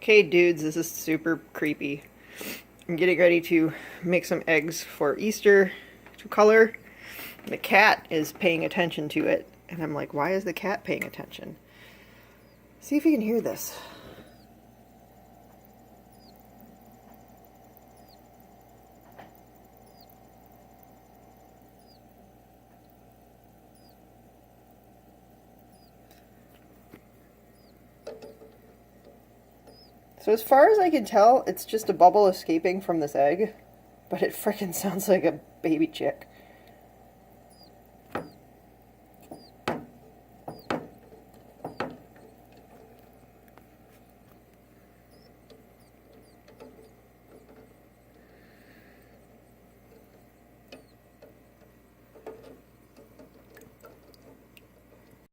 Okay, dudes, this is super creepy. I'm getting ready to make some eggs for Easter to color. The cat is paying attention to it, and I'm like, why is the cat paying attention? See if you can hear this. So as far as I can tell, it's just a bubble escaping from this egg, but it frickin' sounds like a baby chick.